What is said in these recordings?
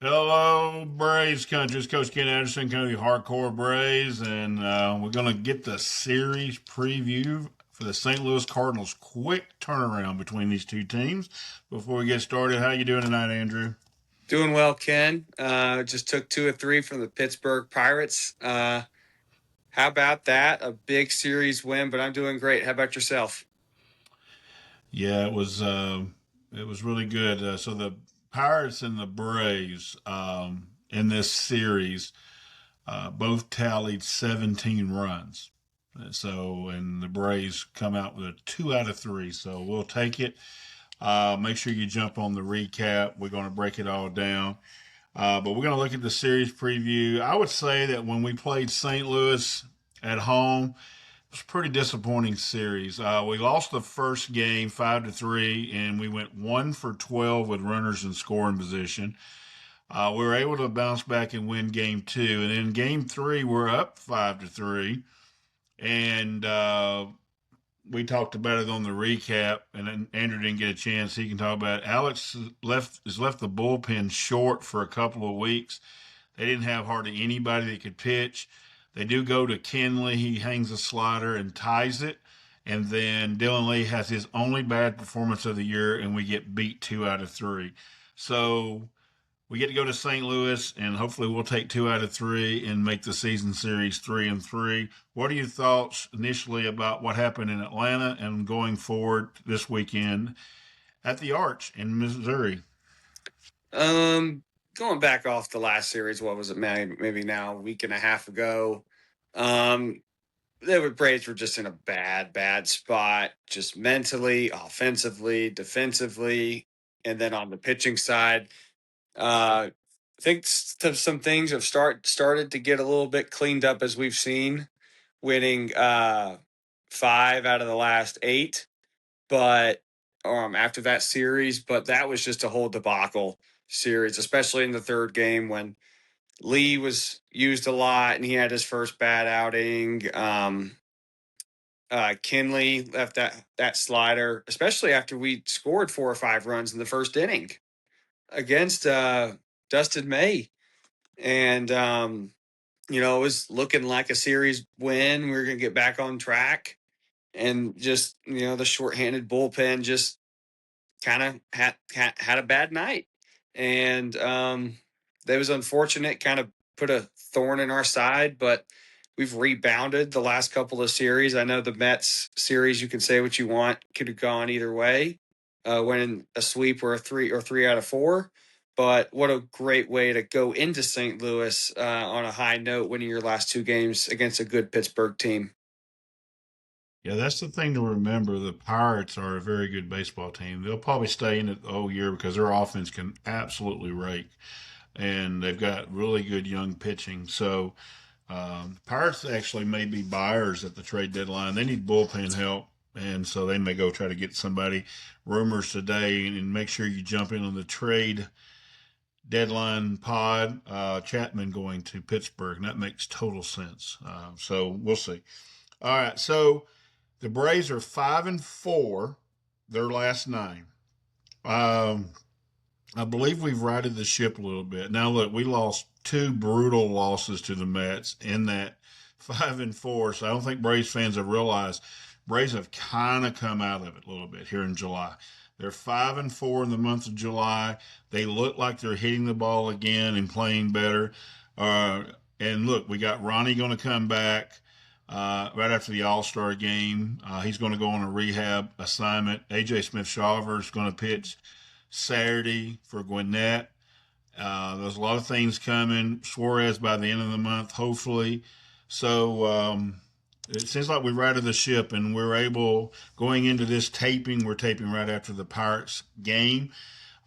Hello, Braves country. It's Coach Ken Anderson, kind of the hardcore Braves, and we're going to get the series preview for the St. Louis Cardinals. Quick turnaround between these two teams. Before we get started, how you doing tonight, Andrew? Doing well, Ken. Just took 2 of 3 from the Pittsburgh Pirates. How about that? A big series win, but I'm doing great. How about yourself? Yeah, it was really good. So the Pirates and the Braves in this series both tallied 17 runs. And the Braves come out with a 2 out of 3. So we'll take it. Make sure you jump on the recap. We're going to break it all down. But we're going to look at the series preview. I would say that when we played St. Louis at home, it was a pretty disappointing series. We lost the first game 5-3, and we went 1 for 12 with runners in scoring position. We were able to bounce back and win game two, and then game three we're up 5-3, and we talked about it on the recap, and then Andrew didn't get a chance. He can talk about it. Alex has left the bullpen short for a couple of weeks. They didn't have hardly anybody that could pitch. They do go to Kenley. He hangs a slider and ties it. And then Dylan Lee has his only bad performance of the year, and we get beat 2 out of 3. So we get to go to St. Louis, and hopefully we'll take 2 out of 3 and make the season series 3-3. What are your thoughts initially about what happened in Atlanta and going forward this weekend at the Arch in Missouri? Um, Going back off the last series, what was it, maybe now a week and a half ago? Um, the Braves were just in a bad spot, just mentally, offensively, defensively, and then on the pitching side. I think some things have started to get a little bit cleaned up as we've seen, winning 5 out of the last 8, but after that series, but that was just a whole debacle series, especially in the third game when Lee was used a lot and he had his first bad outing. Kinley left that slider, especially after we scored 4 or 5 runs in the first inning against Dustin May. And it was looking like a series win. We were going to get back on track, and just the shorthanded bullpen just kind of had a bad night, and that was unfortunate. Kind of put a thorn in our side, but we've rebounded the last couple of series. I know the Mets series, you can say what you want, could have gone either way, winning a sweep or a 3 out of 4. But what a great way to go into St. Louis on a high note, winning your last 2 games against a good Pittsburgh team. Yeah, that's the thing to remember. The Pirates are a very good baseball team. They'll probably stay in it the whole year because their offense can absolutely rake, and they've got really good young pitching. So Pirates actually may be buyers at the trade deadline. They need bullpen help, and so they may go try to get somebody. Rumors today, and make sure you jump in on the trade deadline pod. Chapman going to Pittsburgh, and that makes total sense. So we'll see. All right, so the Braves are 5-4 their last 9. Um, I believe we've righted the ship a little bit. Now, look, we lost 2 brutal losses to the Mets in that 5-4. So I don't think Braves fans have realized Braves have kind of come out of it a little bit here in July. They're 5-4 in the month of July. They look like they're hitting the ball again and playing better. And look, we got Ronnie going to come back right after the All Star game. He's going to go on a rehab assignment. AJ Smith Shawver is going to pitch Saturday for Gwinnett. There's a lot of things coming. Suarez by the end of the month, hopefully. So it seems like we righted the ship, and we're able, going into this taping, we're taping right after the Pirates game.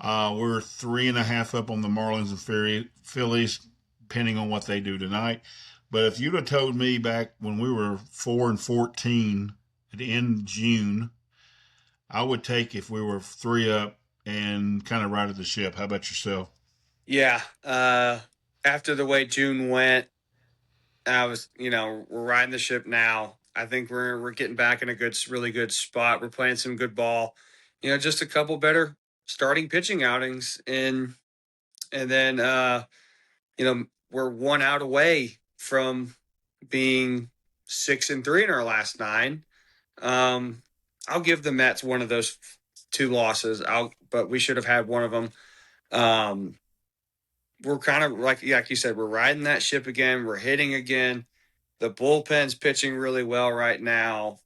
We're 3.5 up on the Marlins and Phillies, depending on what they do tonight. But if you'd have told me back when we were 4-14 at the end of June, I would take if we were 3 up and kind of righted the ship. How about yourself? Yeah. After the way June went, I was, we're riding the ship now. I think we're getting back in a really good spot. We're playing some good ball. Just a couple better starting pitching outings, and and then we're 1 out away from being 6-3 in our last 9. Um, I'll give the Mets one of those 2 losses. But we should have had one of them. Um, we're kind of like you said, we're riding that ship again. We're hitting again. The bullpen's pitching really well right now.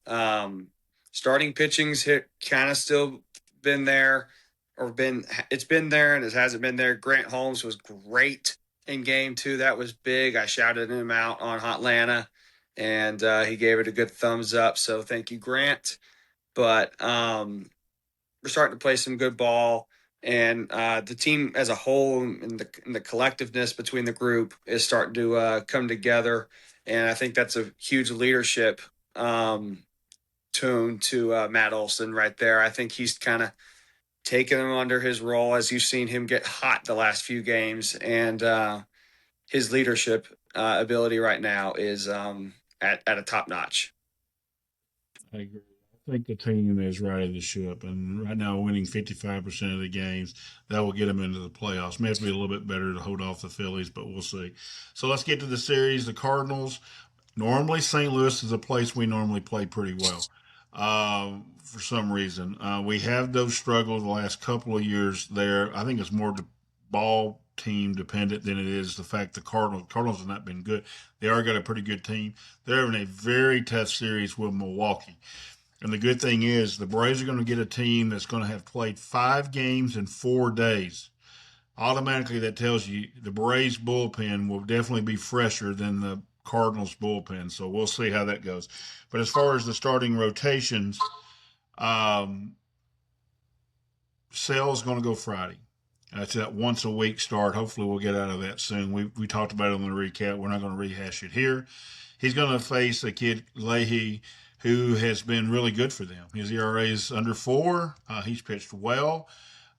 Starting pitching's hit kind of still been there, or been it's been there and it hasn't been there. Grant Holmes was great in game 2. That was big. I shouted him out on Hotlanta, and he gave it a good thumbs up. So thank you, Grant. But we're starting to play some good ball, and the team as a whole and the collectiveness between the group is starting to come together. And I think that's a huge leadership um, tune to Matt Olson right there. I think he's kind of taken him under his role as you've seen him get hot the last few games, and his leadership ability right now is at a top notch. I agree. I think the team is riding the ship, and right now winning 55% of the games, that will get them into the playoffs. May have to be a little bit better to hold off the Phillies, but we'll see. So let's get to the series. The Cardinals. Normally, St. Louis is a place we normally play pretty well. For some reason, we have those struggles the last couple of years there. I think it's more ball team dependent than it is the fact the Cardinals have not been good. They are got a pretty good team. They're having a very tough series with Milwaukee. And the good thing is the Braves are going to get a team that's going to have played 5 games in 4 days. Automatically, that tells you the Braves bullpen will definitely be fresher than the Cardinals bullpen. So we'll see how that goes. But as far as the starting rotations, um, Sale's going to go Friday. That's that once a week start. Hopefully, we'll get out of that soon. We talked about it on the recap. We're not going to rehash it here. He's going to face a kid, Leahy, who has been really good for them. His ERA is under 4. He's pitched well.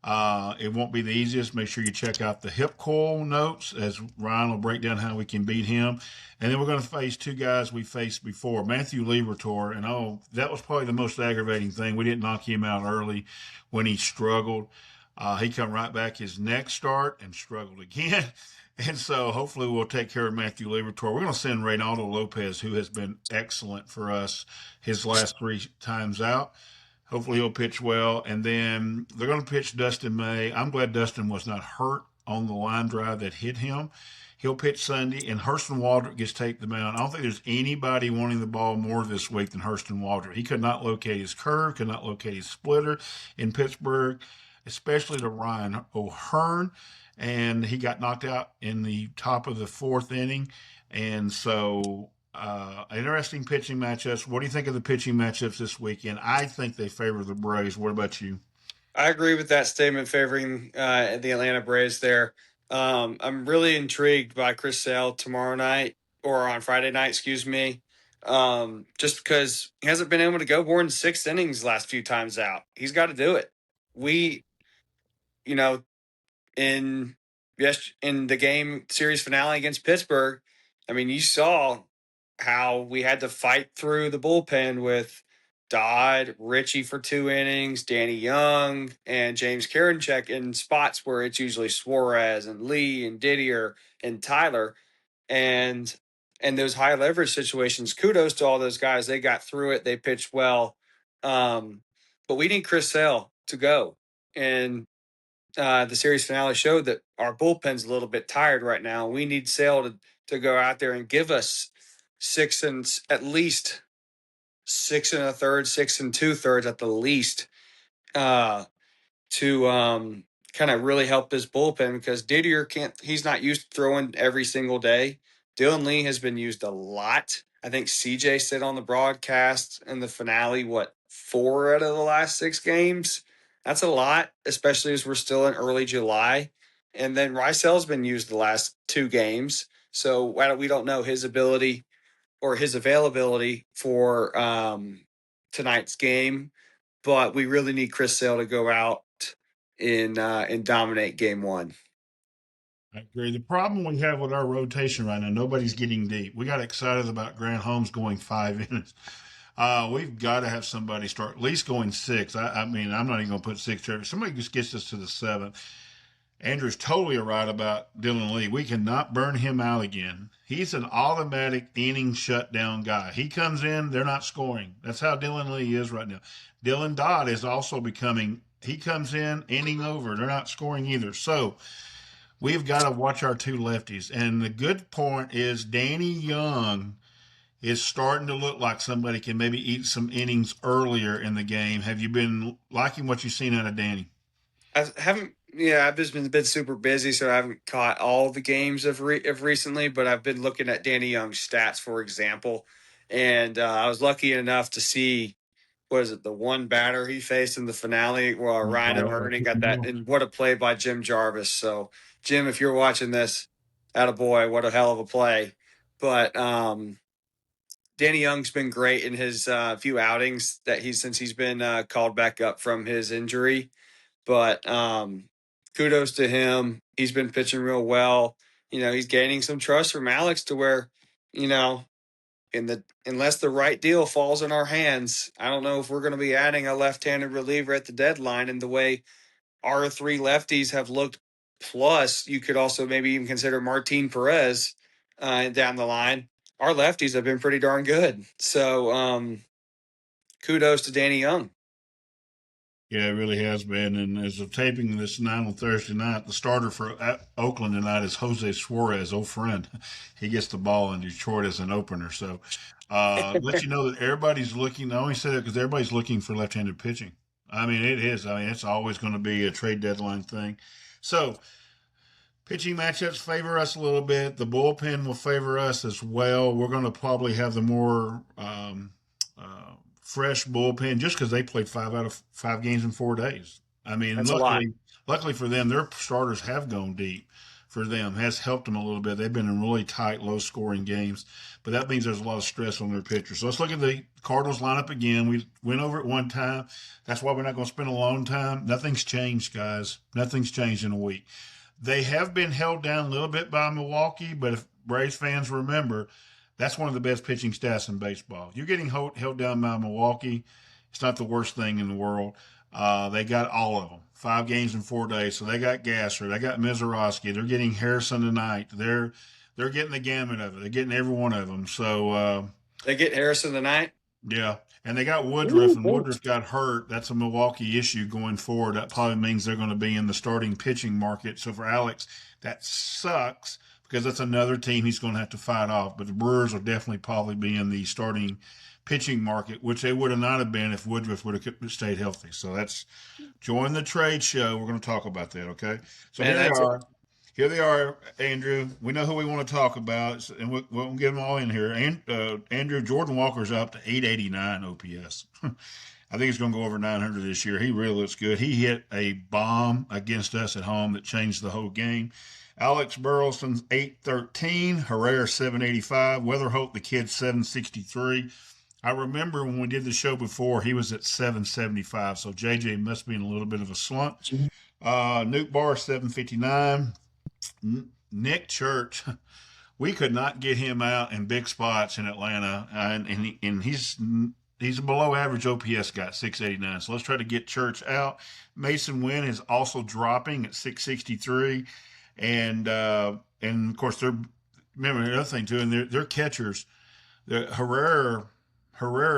It won't be the easiest. Make sure you check out the hip coil notes as Ryan will break down how we can beat him. And then we're going to face 2 guys we faced before, Matthew Liberatore. And that was probably the most aggravating thing. We didn't knock him out early when he struggled. He come right back his next start and struggled again. And so hopefully we'll take care of Matthew Liberatore. We're going to send Reynaldo Lopez, who has been excellent for us his last 3 times out. Hopefully he'll pitch well. And then they're going to pitch Dustin May. I'm glad Dustin was not hurt on the line drive that hit him. He'll pitch Sunday, and Hurston Waldrop gets to take the mound. I don't think there's anybody wanting the ball more this week than Hurston Waldrop. He could not locate his curve, could not locate his splitter in Pittsburgh, especially to Ryan O'Hearn. And he got knocked out in the top of the 4th inning. And so interesting pitching matchups. What do you think of the pitching matchups this weekend? I think they favor the Braves. What about you? I agree with that statement favoring the Atlanta Braves there. I'm really intrigued by Chris Sale tomorrow night or on Friday night, excuse me. Just because he hasn't been able to go more than 6 innings last few times out. He's got to do it. We, you know, in in the game series finale against Pittsburgh, I mean, you saw how we had to fight through the bullpen with Dodd, Richie for 2 innings, Danny Young, and James Karinchak in spots where it's usually Suarez and Lee and Didier and Tyler. And those high leverage situations, kudos to all those guys. They got through it. They pitched well. But we need Chris Sale to go. And the series finale showed that our bullpen's a little bit tired right now. We need Sale to go out there and give us at least 6 1/3, 6 2/3 at the least, uh, to kind of really help this bullpen because Didier he's not used to throwing every single day. Dylan Lee has been used a lot. I think CJ said on the broadcast in the finale, 4 out of the last 6 games? That's a lot, especially as we're still in early July. And then Rysel's been used the last 2 games. So we don't know his ability or his availability for tonight's game, but we really need Chris Sale to go out and dominate game 1. I agree. The problem we have with our rotation right now, nobody's getting deep. We got excited about Grant Holmes going 5 innings. We've got to have somebody start at least going 6. I mean, I'm not even going to put 6 there. Somebody just gets us to the 7th. Andrew's totally right about Dylan Lee. We cannot burn him out again. He's an automatic inning shutdown guy. He comes in, they're not scoring. That's how Dylan Lee is right now. Dylan Dodd is also becoming, he comes in, inning over. They're not scoring either. So we've got to watch our two lefties. And the good point is Danny Young is starting to look like somebody can maybe eat some innings earlier in the game. Have you been liking what you've seen out of Danny? I haven't. Yeah, I've just been super busy, so I haven't caught all the games of recently. But I've been looking at Danny Young's stats, for example, and I was lucky enough to see, was it the one batter he faced in the finale where Ryan O'Hearn got that, and what a play by Jim Jarvis. So Jim, if you're watching this, attaboy, what a hell of a play. But Danny Young's been great in his few outings that he's been called back up from his injury. But kudos to him. He's been pitching real well. He's gaining some trust from Alex to where, you know, unless the right deal falls in our hands, I don't know if we're going to be adding a left-handed reliever at the deadline. And the way our three lefties have looked, plus you could also maybe even consider Martin Perez down the line. Our lefties have been pretty darn good. So kudos to Danny Young. Yeah, it really has been. And as of taping this night on Thursday night, the starter for Oakland tonight is Jose Suarez, old friend. He gets the ball in Detroit as an opener. So let you know that everybody's looking. I only say that because everybody's looking for left-handed pitching. I mean, it is. I mean, it's always going to be a trade deadline thing. So pitching matchups favor us a little bit. The bullpen will favor us as well. We're going to probably have the more fresh bullpen just because they played 5 out of 5 games in 4 days. I mean, That's a lot. luckily for them, their starters have gone deep. For them, has helped them a little bit. They've been in really tight, low-scoring games, but that means there's a lot of stress on their pitchers. So let's look at the Cardinals lineup again. We went over it one time. That's why we're not going to spend a long time. Nothing's changed, guys. Nothing's changed in a week. They have been held down a little bit by Milwaukee, but if Braves fans remember, that's one of the best pitching staffs in baseball. You're getting held down by Milwaukee. It's not the worst thing in the world. They got all of them, 5 games in 4 days. So they got Gasser, they got Mizorowski, they're getting Harrison tonight. They're getting the gamut of it. They're getting every one of them. So They get Harrison tonight. yeah, and they got Woodruff, and Ooh. Woodruff got hurt. That's a Milwaukee issue going forward. That probably means they're going to be in the starting pitching market. So for Alex, that sucks because that's another team he's going to have to fight off. But the Brewers will definitely probably be in the starting pitching market, which they would have not have been if Woodruff would have stayed healthy. So that's join the trade show. We're going to talk about that. Okay. So Man, here they that's are. Here they are, Andrew. We know who we want to talk about, and we'll get them all in here. And Andrew, Jordan Walker's up to 889 OPS. I think he's going to go over 900 this year. He really looks good. He hit a bomb against us at home that changed the whole game. Alex Burleson's 813, Herrera 785, Weatherholt the kid 763. I remember when we did the show before, he was at 775, so JJ must be in a little bit of a slump. Nuke Bar 759. Nick Church, we could not get him out in big spots in Atlanta, and he's a below average OPS guy, 689. So let's try to get Church out. Mason Wynn is also dropping at 663, and of course they're remember the other thing too, and their catchers, the Herrera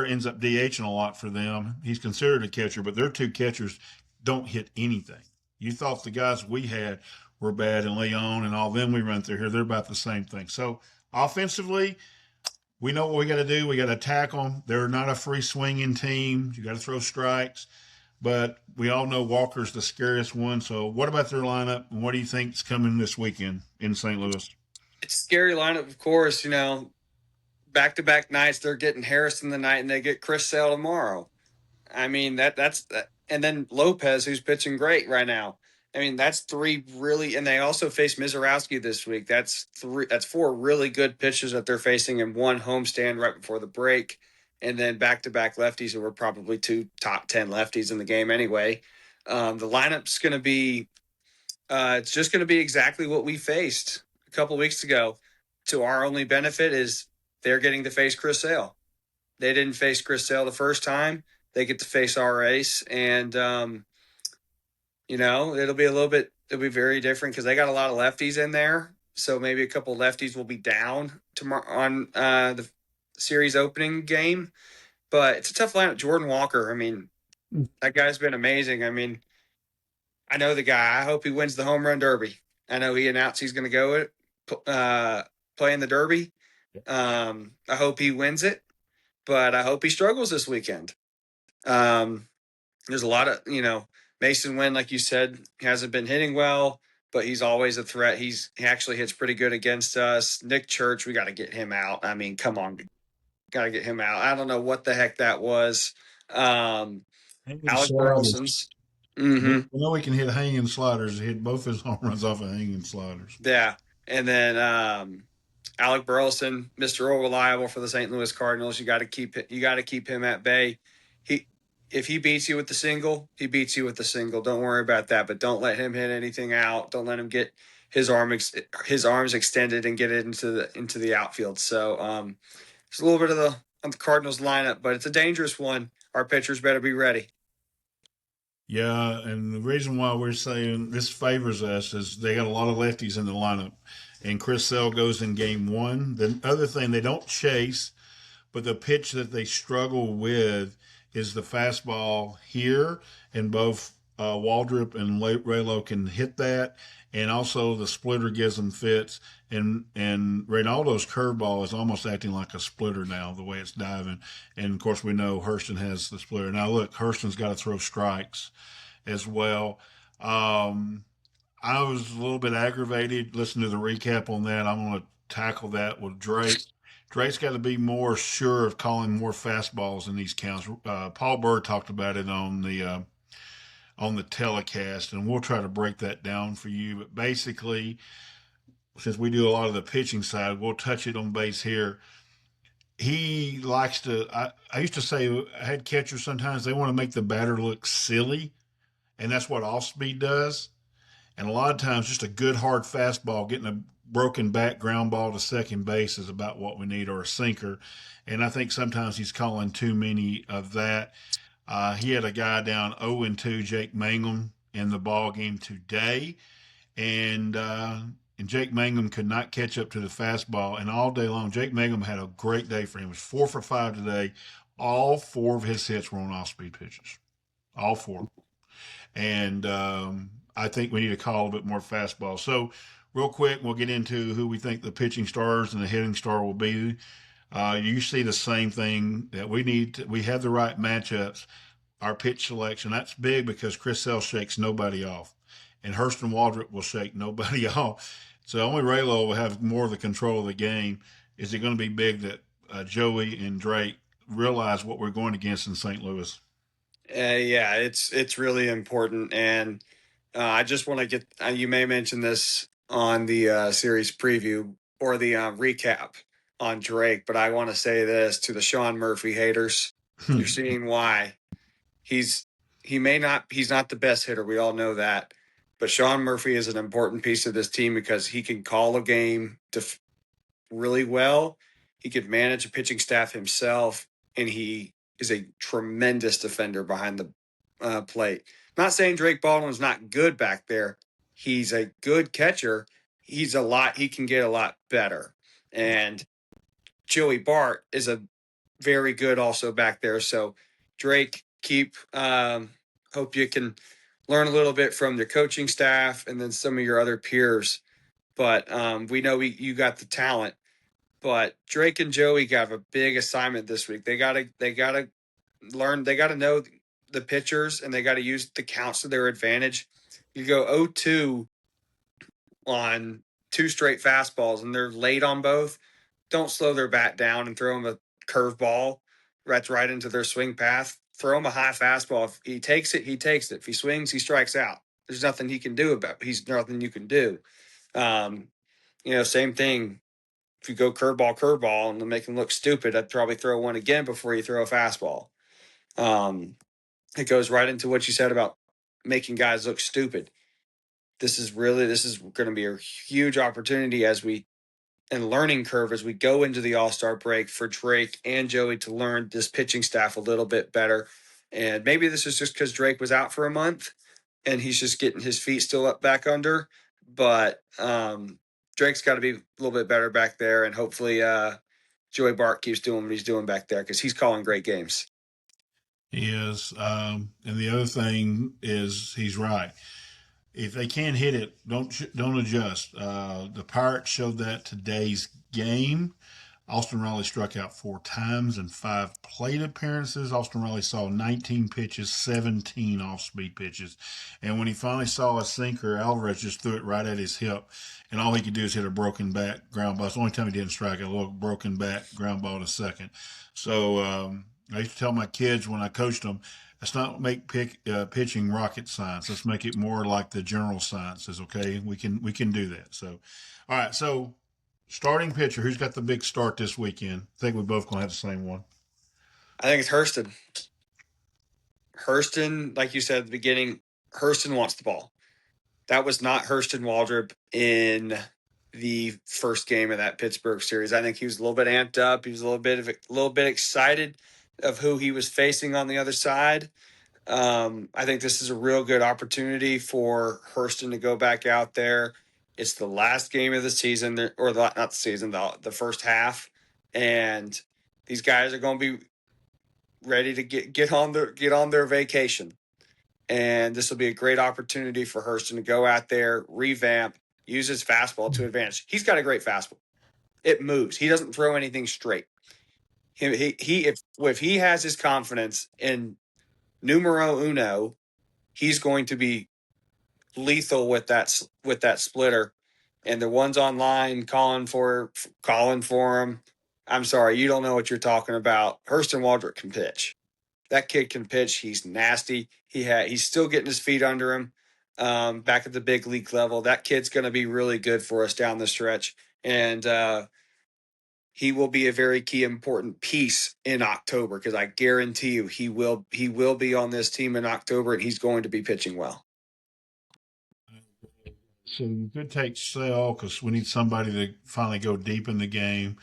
ends up DHing a lot for them. He's considered a catcher, but their two catchers don't hit anything. You thought the guys we had were bad, and Leon and all them we run through here, they're about the same thing. So offensively, we know what we got to do. We got to attack them. They're not a free swinging team. You got to throw strikes, but we all know Walker's the scariest one. So what about their lineup, and what do you think is coming this weekend in St. Louis? It's a scary lineup, of course. Back to back nights, they're getting Harrison tonight, and they get Chris Sale tomorrow. I mean that's that, and then Lopez, who's pitching great right now. I mean that's three really, and they also face Mizorowski this week. That's three. That's four really good pitchers that they're facing in one homestand right before the break, and then back to back lefties who were probably two top 10 lefties in the game anyway. The lineup's going to be, it's just going to be exactly what we faced a couple weeks ago. To our only benefit is they're getting to face Chris Sale. They didn't face Chris Sale the first time. They get to face our ace, and it'll be a little bit It'll be very different because they got a lot of lefties in there. So maybe a couple lefties will be down tomorrow on the series opening game. But it's a tough lineup. Jordan Walker, I mean, that guy's been amazing. I mean, I know the guy. I hope he wins the home run derby. I know he announced he's going to go play in the derby. I hope he wins it, but I hope he struggles this weekend. Um, there's a lot of, Mason Wynn, like you said, hasn't been hitting well, but he's always a threat. He actually hits pretty good against us. Nick Church, we got to get him out. I mean, come on, got to get him out. I don't know what the heck that was. Um, Hanging Alec sliders. Burleson's. We Mm-hmm. know we can hit hanging sliders. He hit both his home runs off of hanging sliders. Yeah, and then Alec Burleson, Mr. Reliable for the St. Louis Cardinals. You got to keep him at bay. He if he beats you with the single, he beats you with the single. Don't worry about that, but don't let him hit anything out. Don't let him get his arms extended and get it into the outfield. So it's a little bit of the Cardinals lineup, but it's a dangerous one. Our pitchers better be ready. Yeah, and the reason why we're saying this favors us is they got a lot of lefties in the lineup, and Chris Sale goes in game one. The other thing, they don't chase, but the pitch that they struggle with is the fastball here, and both Waldrop and Raylo can hit that, and also the splitter gives them fits. And Reynaldo's curveball is almost acting like a splitter now, the way it's diving. And of course, we know Hurston has the splitter. Now, look, Hurston's got to throw strikes as well. Um, I was a little bit aggravated listening to the recap on that. I'm going to tackle that with Drake. Drake's got to be more sure of calling more fastballs in these counts. Paul Bird talked about it on the telecast, and we'll try to break that down for you. But basically, since we do a lot of the pitching side, we'll touch it on base here. He likes to. I used to say I had catchers sometimes they want to make the batter look silly, and that's what off speed does. And a lot of times, just a good hard fastball, getting a broken back ground ball to second base is about what we need, or a sinker. And I think sometimes he's calling too many of that. He had a guy down 0-2, Jake Mangum, in the ball game today, and Jake Mangum could not catch up to the fastball. And all day long, Jake Mangum had a great day for him. He was 4 for 5 today. All 4 of his hits were on off-speed pitches. All 4. And I think we need to call a bit more fastball. So, real quick, we'll get into who we think the pitching stars and the hitting star will be. You see the same thing that we need. We have the right matchups. Our pitch selection, that's big because Chris Sale shakes nobody off, and Hurston Waldrop will shake nobody off. So only Raylo will have more of the control of the game. Is it going to be big that Joey and Drake realize what we're going against in St. Louis? Yeah, it's really important, and I just want to get. You may mention this on the series preview or the recap on Drake, but I want to say this to the Sean Murphy haters. You're seeing why he's he's not the best hitter. We all know that, but Sean Murphy is an important piece of this team because he can call a game really well. He could manage a pitching staff himself, and he is a tremendous defender behind the plate. Not saying Drake Baldwin's not good back there. He's a good catcher. He can get a lot better. And Joey Bart is a very good also back there. So Drake, hope you can learn a little bit from the coaching staff and then some of your other peers. But we know you got the talent. But Drake and Joey got a big assignment this week. They gotta learn. They gotta know the pitchers, and they gotta use the counts to their advantage. You go 0-2 on 2 straight fastballs, and they're late on both. Don't slow their bat down and throw them a curveball. That's right into their swing path. Throw him a high fastball. If he takes it, he takes it. If he swings, he strikes out. There's nothing he can do about it. He's nothing you can do. Um, same thing if you go curveball, and make him look stupid, I'd probably throw one again before you throw a fastball. Um, it goes right into what you said about making guys look stupid. This is going to be a huge opportunity and learning curve as we go into the All-Star break for Drake and Joey to learn this pitching staff a little bit better. And maybe this is just because Drake was out for a month, and he's just getting his feet still up back under. But Drake's got to be a little bit better back there, and hopefully Joey Bart keeps doing what he's doing back there because he's calling great games. He is. And the other thing is, he's right. If they can't hit it, don't adjust. The Pirates showed that today's game. Austin Riley struck out 4 times in 5 plate appearances. Austin Riley saw 19 pitches, 17 off-speed pitches. And when he finally saw a sinker, Alvarez just threw it right at his hip. And all he could do is hit a broken back ground ball. It's the only time he didn't strike, a little broken back ground ball to second. So I used to tell my kids when I coached them, let's not make pitching rocket science. Let's make it more like the general sciences. Okay, we can do that. So, all right. So, starting pitcher, who's got the big start this weekend? I think we both gonna have the same one. I think it's Hurston. Hurston, like you said at the beginning, Hurston wants the ball. That was not Hurston Waldrop in the first game of that Pittsburgh series. I think he was a little bit amped up. He was a little bit excited of who he was facing on the other side. I think this is a real good opportunity for Hurston to go back out there. It's the last game of the season, or not the season, the first half, and these guys are going to be ready to get on their vacation. And this will be a great opportunity for Hurston to go out there, revamp, use his fastball to advance. He's got a great fastball. It moves. He doesn't throw anything straight. If he has his confidence in numero uno, he's going to be lethal with that splitter. And the ones online calling for him. I'm sorry, you don't know what you're talking about. Hurston Waldrop can pitch. That kid can pitch. He's nasty. He's still getting his feet under him back at the big league level. That kid's going to be really good for us down the stretch, and he will be a very key important piece in October because I guarantee you he will be on this team in October, and he's going to be pitching well. So you could take Sale because we need somebody to finally go deep in the game.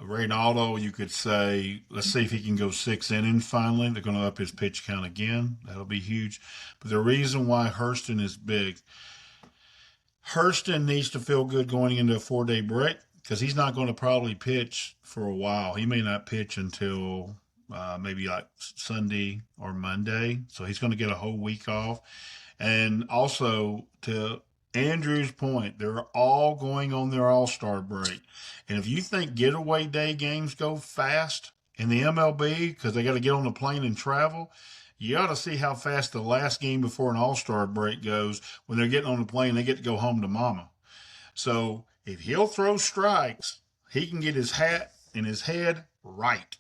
Reynaldo, you could say, let's see if he can go 6 innings finally. They're going to up his pitch count again. That'll be huge. But the reason why Hurston is big, Hurston needs to feel good going into a 4-day break because he's not going to probably pitch for a while. He may not pitch until maybe like Sunday or Monday. So he's going to get a whole week off. And also, to Andrew's point, they're all going on their All Star break. And if you think getaway day games go fast in the MLB because they got to get on the plane and travel, you ought to see how fast the last game before an All Star break goes when they're getting on the plane. They get to go home to mama. So if he'll throw strikes, he can get his hat and his head right.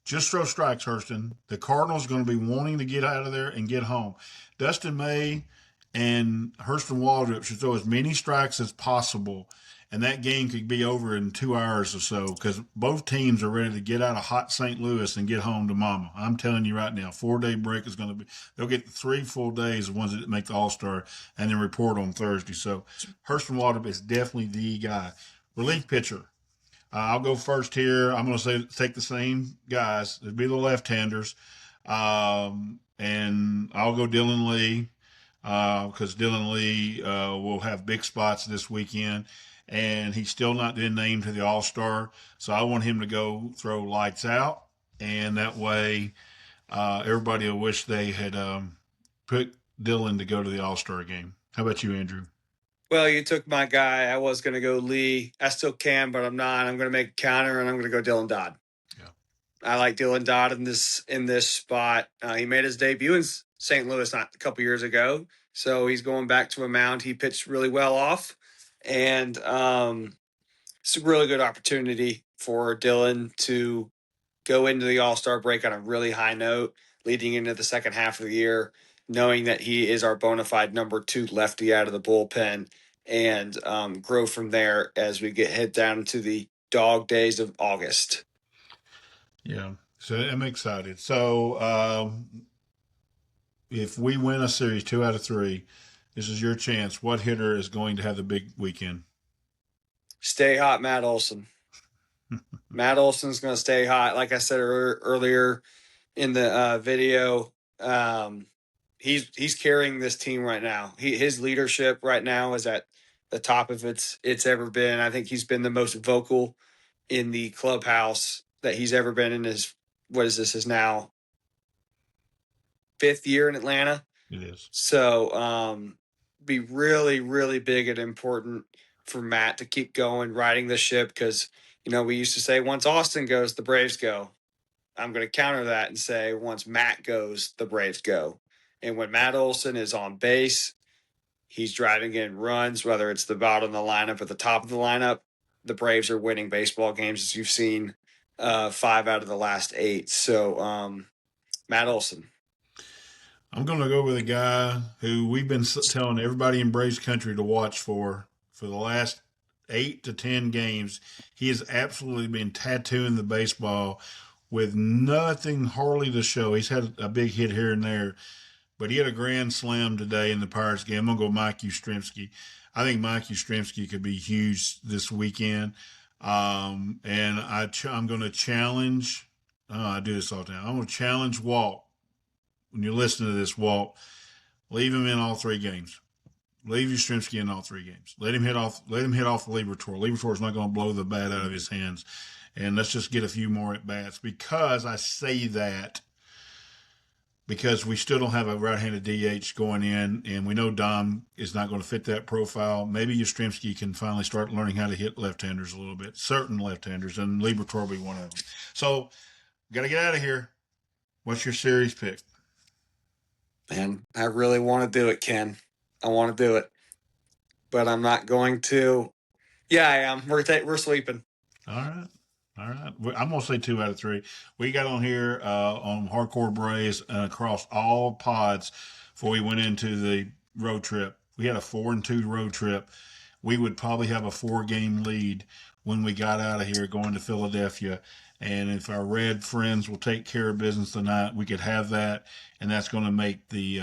Just throw strikes, Hurston. The Cardinals are going to be wanting to get out of there and get home. Dustin May and Hurston Waldrop should throw as many strikes as possible, and that game could be over in 2 hours or so because both teams are ready to get out of hot St. Louis and get home to mama. I'm telling you right now, 4-day break is going to be, they'll get 3 full days of ones that make the All-Star and then report on Thursday. So Hurston Waldrop is definitely the guy. Relief pitcher. I'll go first here. I'm going to say take the same guys. It'd be the left-handers, and I'll go Dylan Lee because Dylan Lee will have big spots this weekend, and he's still not been named to the All Star. So I want him to go throw lights out, and that way everybody will wish they had put Dylan to go to the All Star game. How about you, Andrew? Well, you took my guy. I was going to go Lee. I still can, but I'm not. I'm going to make a counter, and I'm going to go Dylan Dodd. Yeah. I like Dylan Dodd in this spot. He made his debut in St. Louis not a couple years ago, so he's going back to a mound he pitched really well off, and it's a really good opportunity for Dylan to go into the All Star break on a really high note, leading into the second half of the year, knowing that he is our bona fide number 2 lefty out of the bullpen, and grow from there as we head down to the dog days of August. Yeah. So I'm excited. So if we win a series 2 out of 3, this is your chance. What hitter is going to have the big weekend? Stay hot, Matt Olson. Matt Olson's going to stay hot. Like I said earlier in the video, he's carrying this team right now. His leadership right now is at the top of it's ever been. I think he's been the most vocal in the clubhouse that he's ever been in his what is this is now 5th year in Atlanta. It is. So be really, really big and important for Matt to keep going, riding the ship because we used to say once Austin goes, the Braves go. I'm going to counter that and say once Matt goes, the Braves go. And when Matt Olson is on base, he's driving in runs, whether it's the bottom of the lineup or the top of the lineup. The Braves are winning baseball games, as you've seen 5 out of the last 8. So Matt Olson. I'm going to go with a guy who we've been telling everybody in Braves country to watch for the last 8 to 10 games. He has absolutely been tattooing the baseball with nothing hardly to show. He's had a big hit here and there, but he had a grand slam today in the Pirates game. I'm going to go Mike Yastrzemski. I think Mike Yastrzemski could be huge this weekend. And I'm going to challenge. I do this all the time. I'm going to challenge Walt. When you're listening to this, Walt, leave him in all 3 games. Leave Yastrzemski in all 3 games. Let him hit off Liberatore. Liberatore is not going to blow the bat out of his hands. And let's just get a few more at bats. Because I say that because we still don't have a right-handed DH going in, and we know Dom is not going to fit that profile. Maybe Yastrzemski can finally start learning how to hit left-handers a little bit, certain left-handers, and Liberatore will be one of them. So, got to get out of here. What's your series pick? Man, I really want to do it, Ken. I want to do it, but I'm not going to. Yeah, I am. We're sweeping. All right. All right. I'm going to say 2 out of 3. We got on here on Hardcore Braves and across all pods before we went into the road trip. We had a 4-2 road trip. We would probably have a 4-game lead when we got out of here going to Philadelphia. And if our red friends will take care of business tonight, we could have that. And that's going to make the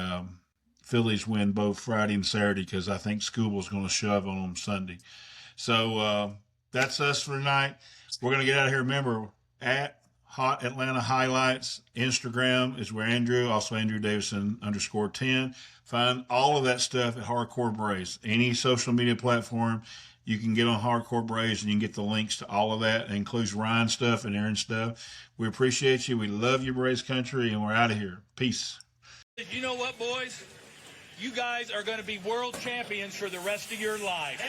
Phillies win both Friday and Saturday because I think Scooble's going to shove on them Sunday. So that's us for tonight. We're going to get out of here. Remember, at Hot Atlanta Highlights, Instagram is where Andrew, also Andrew Davison _10. Find all of that stuff at Hardcore Braves. Any social media platform, you can get on Hardcore Braves and you can get the links to all of that. It includes Ryan stuff and Aaron stuff. We appreciate you. We love you, Braves country, and we're out of here. Peace. You know what, boys? You guys are going to be world champions for the rest of your life.